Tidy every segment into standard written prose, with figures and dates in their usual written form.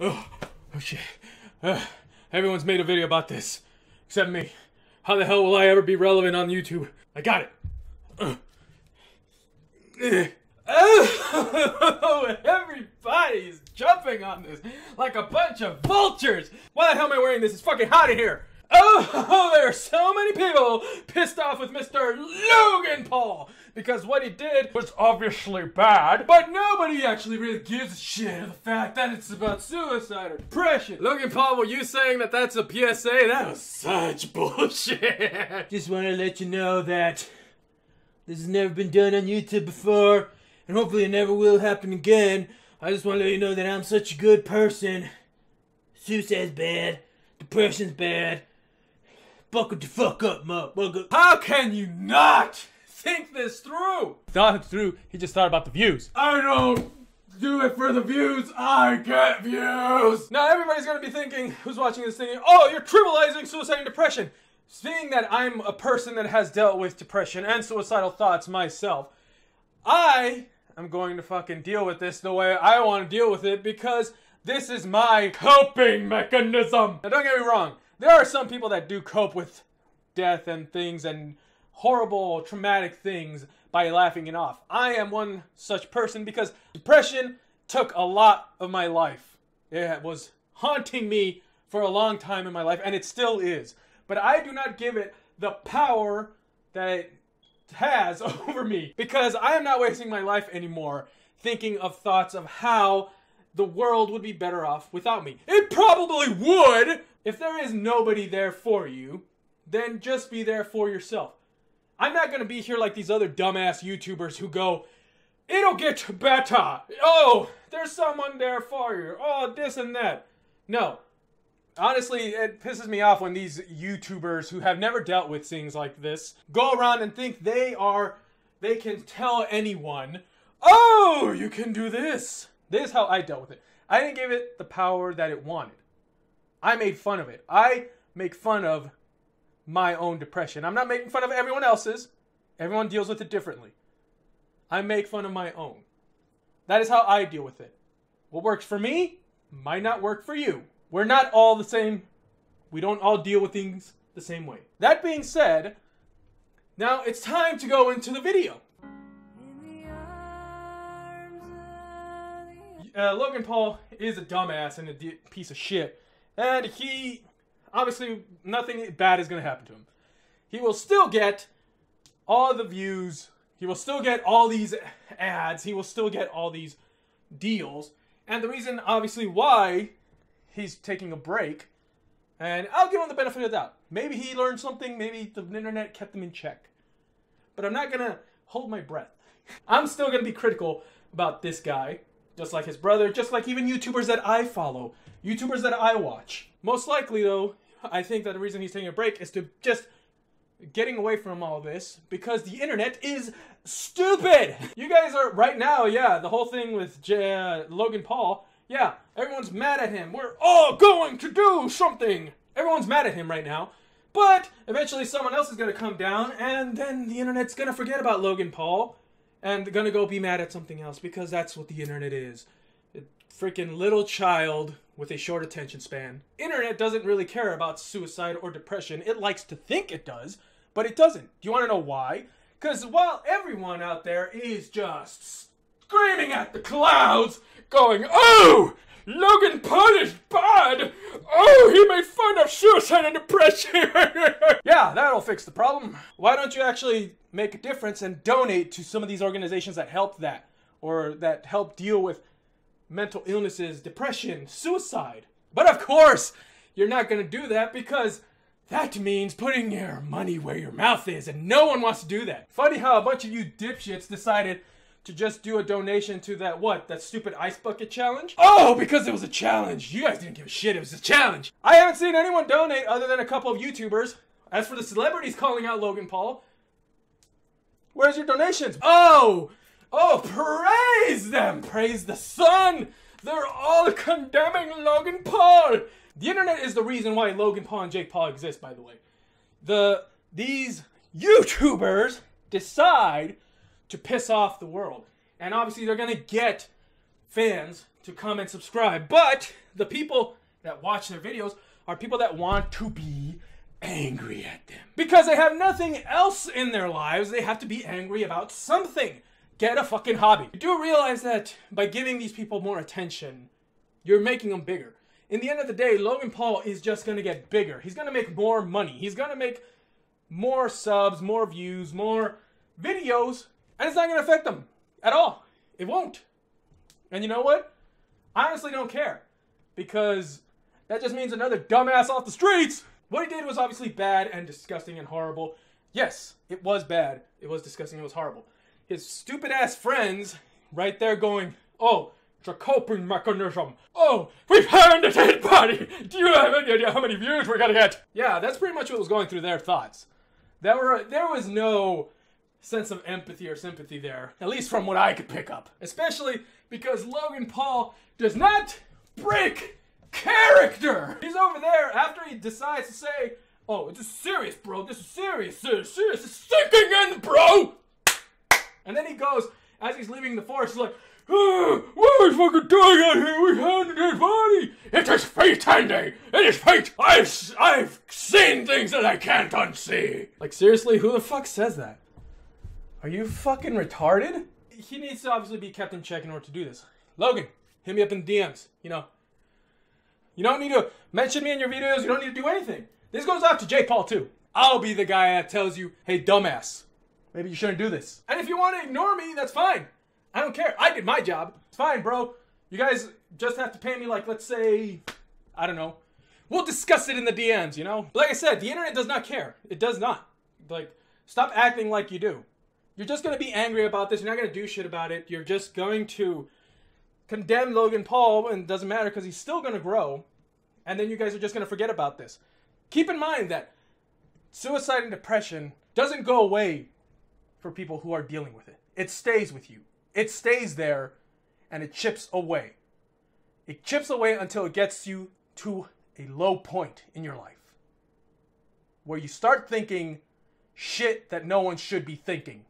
Oh shit. Everyone's made a video about this. Except me. How the hell will I ever be relevant on YouTube? I got it. Oh, everybody's jumping on this like a bunch of vultures. Why the hell am I wearing this? It's fucking hot in here. Oh, there are so many people pissed off with Mr. Logan Paul because what he did was obviously bad, but nobody actually really gives a shit of the fact that it's about suicide or depression. Logan Paul, were you saying that that's a PSA? That was such bullshit. Just want to let you know that this has never been done on YouTube before, and hopefully it never will happen again. I just want to let you know that I'm such a good person. Suicide's bad. Depression's bad. Buckle the fuck up, motherfucker. How can you not think this through? Thought it through, he just thought about the views. I don't do it for the views, I get views. Now everybody's gonna be thinking, who's watching this thinking, oh, you're trivializing suicide and depression. Seeing that I'm a person that has dealt with depression and suicidal thoughts myself, I am going to fucking deal with this the way I want to deal with it because this is my coping mechanism. Now don't get me wrong. There are some people that do cope with death and things and horrible, traumatic things by laughing it off. I am one such person because depression took a lot of my life. It was haunting me for a long time in my life, and it still is. But I do not give it the power that it has over me because I am not wasting my life anymore thinking of thoughts of how the world would be better off without me. It probably would! If there is nobody there for you, then just be there for yourself. I'm not gonna be here like these other dumbass YouTubers who go, it'll get better. Oh, there's someone there for you. Oh, this and that. No. Honestly, it pisses me off when these YouTubers who have never dealt with things like this go around and think they can tell anyone, oh, you can do this. This is how I dealt with it. I didn't give it the power that it wanted. I made fun of it. I make fun of my own depression. I'm not making fun of everyone else's. Everyone deals with it differently. I make fun of my own. That is how I deal with it. What works for me might not work for you. We're not all the same. We don't all deal with things the same way. That being said, now it's time to go into the video. Logan Paul is a dumbass and a piece of shit. And he, obviously, nothing bad is going to happen to him. He will still get all the views. He will still get all these ads. He will still get all these deals. And the reason, obviously, why he's taking a break, and I'll give him the benefit of the doubt. Maybe he learned something. Maybe the internet kept him in check. But I'm not going to hold my breath. I'm still going to be critical about this guy. Just like his brother, just like even YouTubers that I follow, YouTubers that I watch. Most likely, though, I think that the reason he's taking a break is to just getting away from all this because the internet is stupid. You guys are, right now, yeah, the whole thing with Logan Paul, yeah, everyone's mad at him. We're all going to do something. Everyone's mad at him right now. But eventually someone else is going to come down and then the internet's going to forget about Logan Paul. And they're gonna go be mad at something else because that's what the internet is. A freaking little child with a short attention span. Internet doesn't really care about suicide or depression. It likes to think it does, but it doesn't. Do you want to know why? Because while everyone out there is just screaming at the clouds, going, oh, Logan Paul is bad. Oh, he made fun of suicide and depression. Yeah, that'll fix the problem. Why don't you actually make a difference and donate to some of these organizations that help that, or that help deal with mental illnesses, depression, suicide? But of course, you're not going to do that because that means putting your money where your mouth is, and no one wants to do that. Funny how a bunch of you dipshits decided to just do a donation to that stupid ice bucket challenge? Oh, because it was a challenge. You guys didn't give a shit, it was a challenge. I haven't seen anyone donate other than a couple of YouTubers. As for the celebrities calling out Logan Paul, where's your donations? Oh, praise them. Praise the sun. They're all condemning Logan Paul. The internet is the reason why Logan Paul and Jake Paul exist, by the way. These YouTubers decide to piss off the world. And obviously they're going to get fans to come and subscribe. But the people that watch their videos are people that want to be angry at them. Because they have nothing else in their lives, they have to be angry about something. Get a fucking hobby. You do realize that by giving these people more attention, you're making them bigger. In the end of the day, Logan Paul is just going to get bigger. He's going to make more money. He's going to make more subs, more views, more videos, and it's not going to affect him at all. It won't. And you know what? I honestly don't care, because that just means another dumbass off the streets. What he did was obviously bad and disgusting and horrible. Yes, it was bad. It was disgusting. It was horrible. His stupid ass friends right there going, oh, it's a coping mechanism. Oh, we've found a dead body. Do you have any idea how many views we're gonna get? Yeah, that's pretty much what was going through their thoughts. There was no sense of empathy or sympathy there, at least from what I could pick up. Especially because Logan Paul does not break character. He's over there after he decides to say, oh, this is serious, bro. This is serious. Serious. It's sinking in, bro. And then he goes, as he's leaving the forest, he's like, oh, what are we fucking doing out here? We found a dead body. It is fate, Andy. It is fate. I've seen things that I can't unsee. Like, seriously, who the fuck says that? Are you fucking retarded? He needs to obviously be kept in check in order to do this. Logan, hit me up in DMs. You know, you don't need to mention me in your videos. You don't need to do anything. This goes out to Jake Paul too. I'll be the guy that tells you, hey, dumbass, maybe you shouldn't do this. And if you want to ignore me, that's fine. I don't care. I did my job. It's fine, bro. You guys just have to pay me, like, let's say, I don't know. We'll discuss it in the DMs, you know? Like I said, the internet does not care. It does not. Like, stop acting like you do. You're just going to be angry about this. You're not going to do shit about it. You're just going to condemn Logan Paul, and it doesn't matter because he's still going to grow. And then you guys are just going to forget about this. Keep in mind that suicide and depression doesn't go away for people who are dealing with it. It stays with you. It stays there, and it chips away. It chips away until it gets you to a low point in your life, where you start thinking shit that no one should be thinking.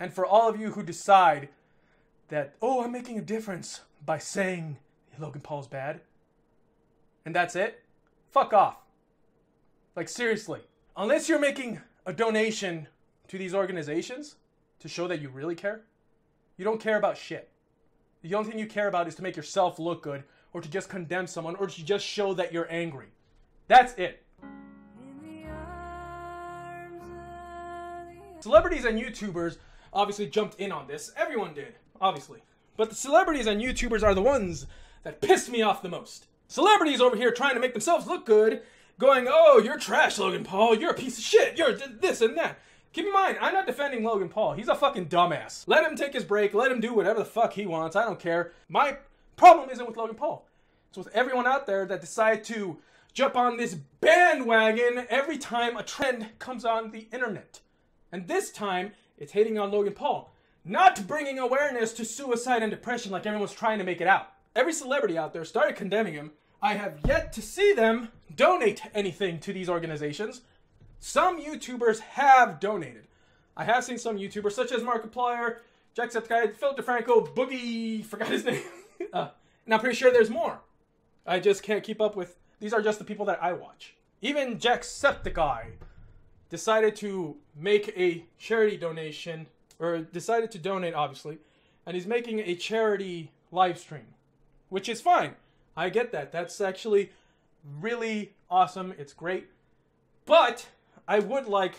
And for all of you who decide that, oh, I'm making a difference by saying Logan Paul's bad, and that's it, fuck off. Like, seriously. Unless you're making a donation to these organizations to show that you really care, you don't care about shit. The only thing you care about is to make yourself look good, or to just condemn someone, or to just show that you're angry. That's it. Celebrities and YouTubers obviously jumped in on this. Everyone did, obviously. But the celebrities and YouTubers are the ones that piss me off the most. Celebrities over here trying to make themselves look good, going, oh, you're trash, Logan Paul. You're a piece of shit. You're this and that. Keep in mind, I'm not defending Logan Paul. He's a fucking dumbass. Let him take his break. Let him do whatever the fuck he wants. I don't care. My problem isn't with Logan Paul. It's with everyone out there that decide to jump on this bandwagon every time a trend comes on the internet. And this time, it's hating on Logan Paul. Not bringing awareness to suicide and depression like everyone's trying to make it out. Every celebrity out there started condemning him. I have yet to see them donate anything to these organizations. Some YouTubers have donated. I have seen some YouTubers, such as Markiplier, Jacksepticeye, Philip DeFranco, Boogie, forgot his name. And I'm pretty sure there's more. I just can't keep up with. These are just the people that I watch. Even Jacksepticeye decided to make a charity donation, or decided to donate, obviously, and he's making a charity live stream, which is fine. I get that. That's actually really awesome. It's great. But I would like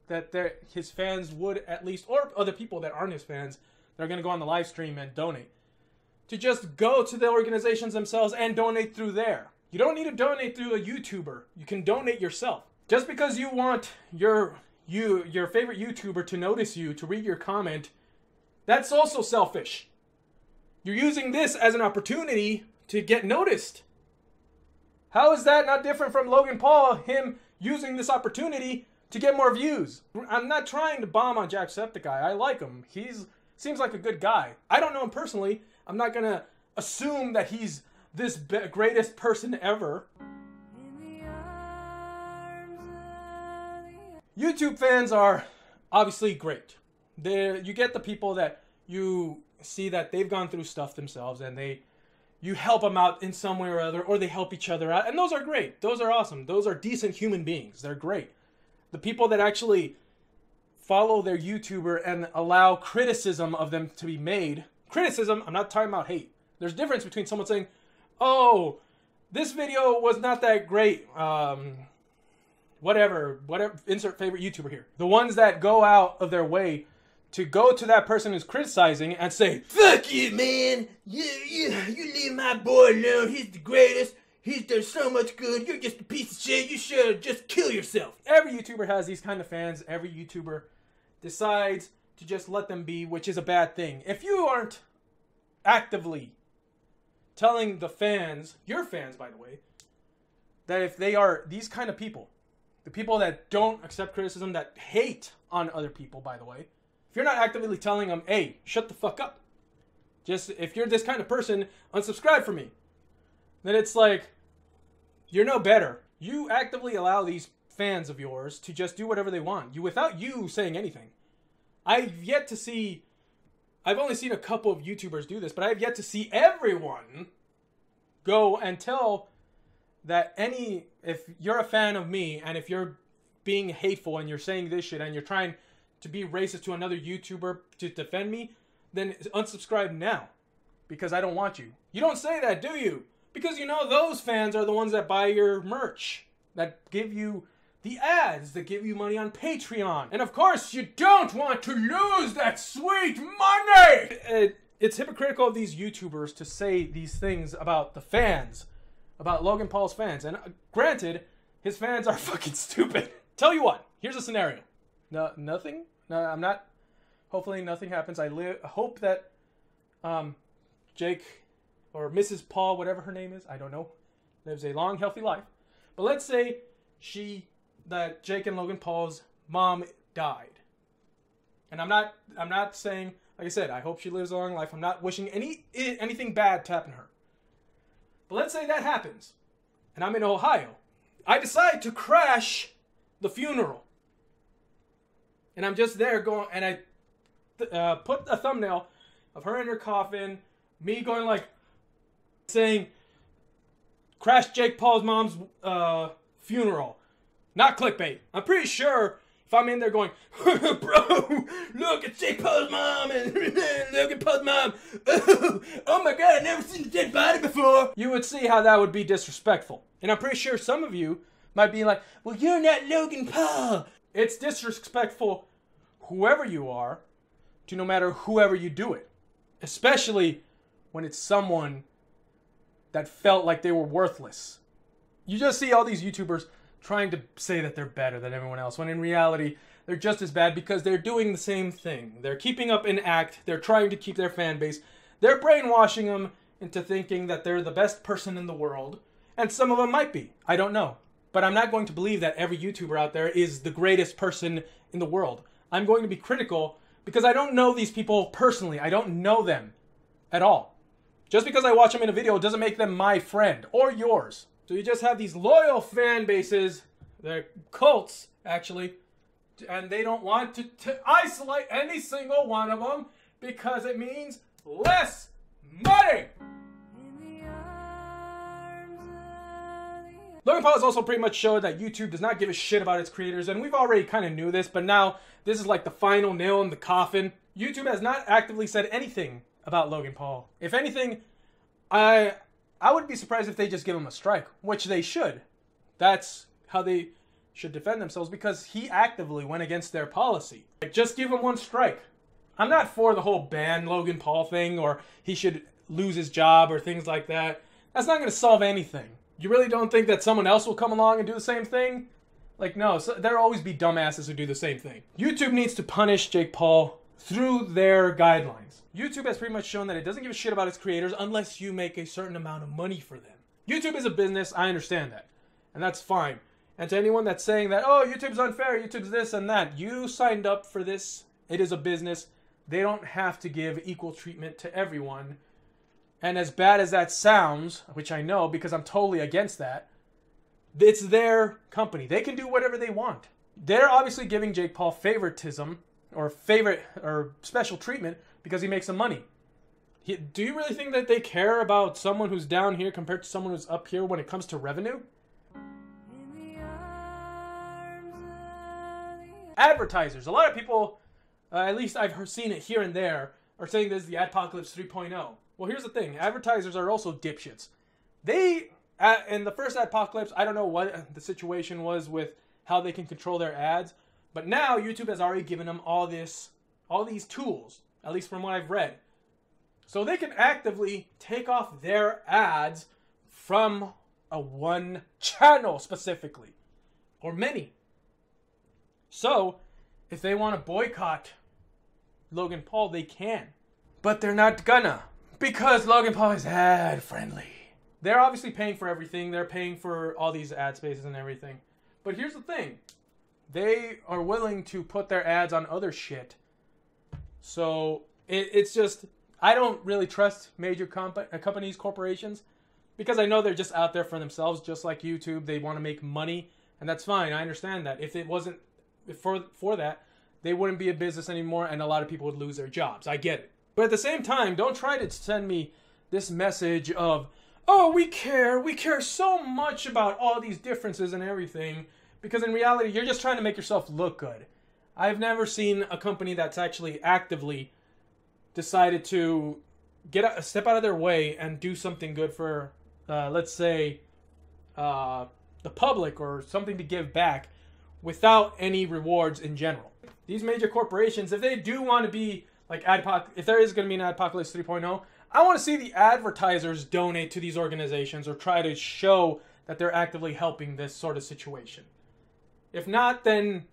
that his fans would at least, or other people that aren't his fans, that are going to go on the live stream and donate, to just go to the organizations themselves and donate through there. You don't need to donate through a YouTuber. You can donate yourself. Just because you want your favorite YouTuber to notice you, to read your comment, that's also selfish. You're using this as an opportunity to get noticed. How is that not different from Logan Paul, him using this opportunity to get more views? I'm not trying to bomb on Jacksepticeye. I like him. Seems like a good guy. I don't know him personally. I'm not going to assume that he's this greatest person ever. YouTube fans are obviously great. You get the people that you see that they've gone through stuff themselves and you help them out in some way or other, or they help each other out. And those are great. Those are awesome. Those are decent human beings. They're great. The people that actually follow their YouTuber and allow criticism of them to be made. Criticism, I'm not talking about hate. There's a difference between someone saying, oh, this video was not that great. Whatever, insert favorite YouTuber here. The ones that go out of their way to go to that person who's criticizing and say, fuck you, man. You leave my boy alone. He's the greatest. He's done so much good. You're just a piece of shit. You should just kill yourself. Every YouTuber has these kind of fans. Every YouTuber decides to just let them be, which is a bad thing. If you aren't actively telling the fans, your fans, by the way, that if they are these kind of people, the people that don't accept criticism, that hate on other people, by the way, if you're not actively telling them, hey, shut the fuck up. Just, if you're this kind of person, unsubscribe from me. Then it's like, you're no better. You actively allow these fans of yours to just do whatever they want. Without you saying anything. I've only seen a couple of YouTubers do this, but I've yet to see everyone go and tell that if you're a fan of me, and if you're being hateful and you're saying this shit and you're trying to be racist to another YouTuber to defend me, then unsubscribe now. Because I don't want you. You don't say that, do you? Because you know those fans are the ones that buy your merch. That give you the ads, that give you money on Patreon. And of course, you don't want to lose that sweet money! It's hypocritical of these YouTubers to say these things about the fans. About Logan Paul's fans. And granted, his fans are fucking stupid. Tell you what, here's a scenario. No, nothing? No, I'm not. Hopefully nothing happens. I hope that Jake or Mrs. Paul, whatever her name is, I don't know, lives a long, healthy life. But let's say that Jake and Logan Paul's mom died. And I'm not saying, like I said, I hope she lives a long life. I'm not wishing anything bad to happen to her. But let's say that happens, and I'm in Ohio. I decide to crash the funeral. And I'm just there going, and I put a thumbnail of her in her coffin, me going like, saying, crash Jake Paul's mom's funeral. Not clickbait. I'm pretty sure if I'm in there going, bro, look at Jake Paul's mom and Logan Paul's mom. Oh my God, I've never seen a dead body before. You would see how that would be disrespectful. And I'm pretty sure some of you might be like, well, you're not Logan Paul. It's disrespectful, whoever you are, to no matter whoever you do it. Especially when it's someone that felt like they were worthless. You just see all these YouTubers trying to say that they're better than everyone else, when in reality, they're just as bad because they're doing the same thing. They're keeping up an act. They're trying to keep their fan base. They're brainwashing them into thinking that they're the best person in the world. And some of them might be. I don't know. But I'm not going to believe that every YouTuber out there is the greatest person in the world. I'm going to be critical because I don't know these people personally. I don't know them at all. Just because I watch them in a video doesn't make them my friend or yours. So you just have these loyal fan bases, they're cults, actually, and they don't want to isolate any single one of them because it means less money! Logan Paul has also pretty much showed that YouTube does not give a shit about its creators, and we've already kind of knew this, but now this is like the final nail in the coffin. YouTube has not actively said anything about Logan Paul. If anything, I would be surprised if they just give him a strike, which they should. That's how they should defend themselves, because he actively went against their policy. Like, just give him one strike. I'm not for the whole ban Logan Paul thing, or he should lose his job, or things like that. That's not going to solve anything. You really don't think that someone else will come along and do the same thing? Like, no, there'll always be dumbasses who do the same thing. YouTube needs to punish Jake Paul through their guidelines. YouTube has pretty much shown that it doesn't give a shit about its creators unless you make a certain amount of money for them. YouTube is a business, I understand that. And that's fine. And to anyone that's saying that, oh, YouTube's unfair, YouTube's this and that, you signed up for this. It is a business. They don't have to give equal treatment to everyone. And as bad as that sounds, which I know because I'm totally against that, it's their company. They can do whatever they want. They're obviously giving Jake Paul favoritism or special treatment because he makes some money. Do you really think that they care about someone who's down here compared to someone who's up here when it comes to revenue? Advertisers. A lot of people, at least I've seen it here and there, are saying this is the Adpocalypse 3.0. Well, here's the thing. Advertisers are also dipshits. In the first Adpocalypse, I don't know what the situation was with how they can control their ads, but now YouTube has already given them all these tools, at least from what I've read. So they can actively take off their ads from one channel specifically, or many. So, if they want to boycott Logan Paul, they can. But they're not gonna, because Logan Paul is ad friendly. They're obviously paying for everything. They're paying for all these ad spaces and everything. But here's the thing. They are willing to put their ads on other shit. So, it's just, I don't really trust major companies, corporations, because I know they're just out there for themselves, just like YouTube. They want to make money, and that's fine. I understand that. If it wasn't for that, they wouldn't be a business anymore, and a lot of people would lose their jobs. I get it. But at the same time, don't try to send me this message of, oh, we care so much about all these differences and everything, because in reality, you're just trying to make yourself look good. I've never seen a company that's actually actively decided to step out of their way and do something good for, let's say, the public, or something to give back without any rewards in general. These major corporations, if they do want to be like if there is going to be an Adpocalypse 3.0, I want to see the advertisers donate to these organizations or try to show that they're actively helping this sort of situation. If not, then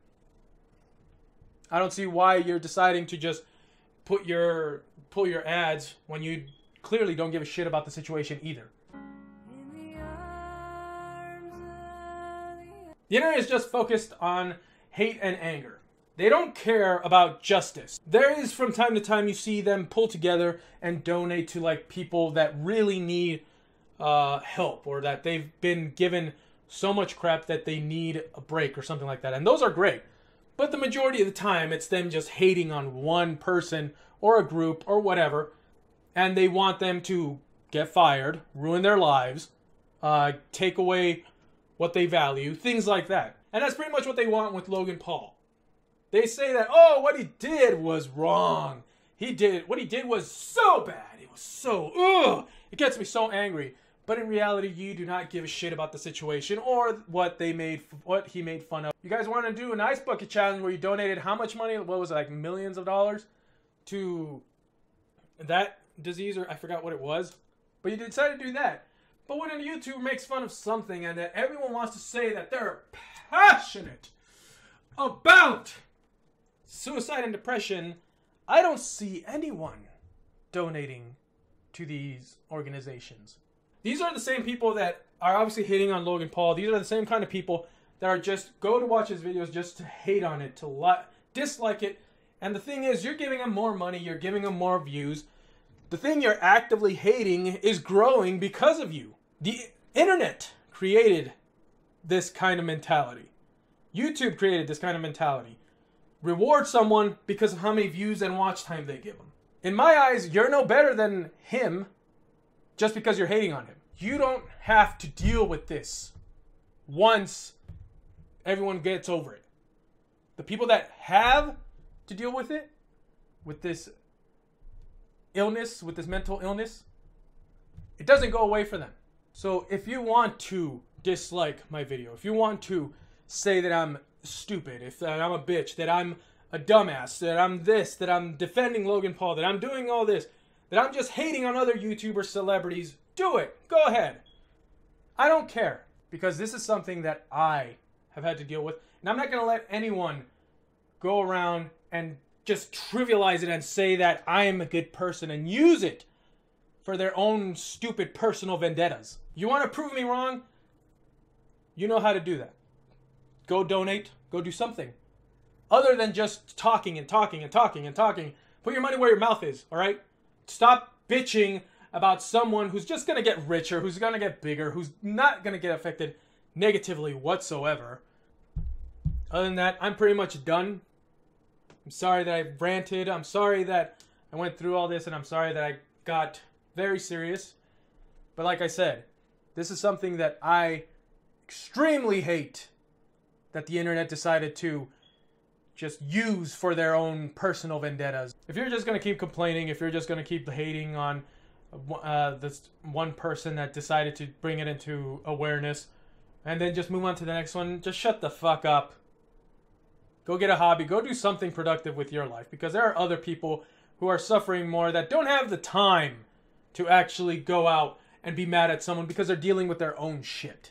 I don't see why you're deciding to just pull your ads when you clearly don't give a shit about the situation either. The internet is just focused on hate and anger. They don't care about justice. There is, from time to time, you see them pull together and donate to like people that really need help, or that they've been given so much crap that they need a break or something like that. And those are great. But the majority of the time, it's them just hating on one person or a group or whatever, and they want them to get fired, ruin their lives, take away what they value, things like that. And that's pretty much what they want with Logan Paul. They say that, oh, what he did was wrong. What he did was so bad. It was so, it gets me so angry. But in reality, you do not give a shit about the situation or what he made fun of. You guys want to do an ice bucket challenge where you donated how much money? What was it, like millions of dollars to that disease, or I forgot what it was. But you decided to do that. But when a YouTuber makes fun of something and that everyone wants to say that they're passionate about suicide and depression, I don't see anyone donating to these organizations. These are the same people that are obviously hating on Logan Paul. These are the same kind of people that are just go to watch his videos just to hate on it, to dislike it. And the thing is, you're giving them more money, you're giving them more views. The thing you're actively hating is growing because of you. The internet created this kind of mentality. YouTube created this kind of mentality. Reward someone because of how many views and watch time they give them. In my eyes, you're no better than him just because you're hating on him. You don't have to deal with this once everyone gets over it. The people that have to deal with it, with this illness, with this mental illness, it doesn't go away for them. So if you want to dislike my video, if you want to say that I'm stupid, that I'm a bitch, that I'm a dumbass, that I'm this, that I'm defending Logan Paul, that I'm doing all this, that I'm just hating on other YouTuber celebrities, do it. Go ahead. I don't care, because this is something that I have had to deal with, and I'm not going to let anyone go around and just trivialize it and say that I am a good person and use it for their own stupid personal vendettas. You want to prove me wrong? You know how to do that. Go donate. Go do something. Other than just talking and talking and talking and talking. Put your money where your mouth is, all right? Stop bitching about someone who's just going to get richer, who's going to get bigger, who's not going to get affected negatively whatsoever. Other than that, I'm pretty much done. I'm sorry that I ranted. I'm sorry that I went through all this, and I'm sorry that I got very serious. But like I said, this is something that I extremely hate that the internet decided to just use for their own personal vendettas. If you're just going to keep complaining, if you're just going to keep hating on this one person that decided to bring it into awareness and then just move on to the next one, just shut the fuck up. Go get a hobby. Go do something productive with your life, because there are other people who are suffering more that don't have the time to actually go out and be mad at someone because they're dealing with their own shit.